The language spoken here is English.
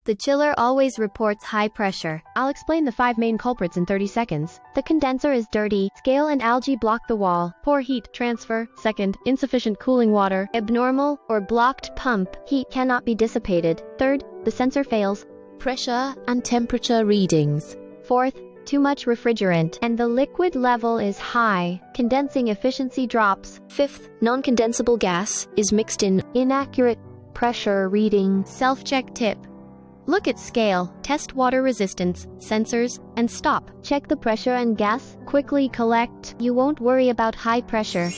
The chiller always reports high pressure. I'll explain the 5 main culprits in 30 seconds. The condenser is dirty. Scale and algae block the wall. Poor heat transfer. Second, insufficient cooling water. Abnormal or blocked pump. Heat cannot be dissipated. Third, the sensor fails. Pressure and temperature readings. Fourth, too much refrigerant and the liquid level is high. Condensing efficiency drops. Fifth, non-condensable gas is mixed in. Inaccurate pressure reading. Self-check tip. Look at scale, test water resistance, sensors, and stop. Check the pressure and gas. Quickly collect. You won't worry about high pressure.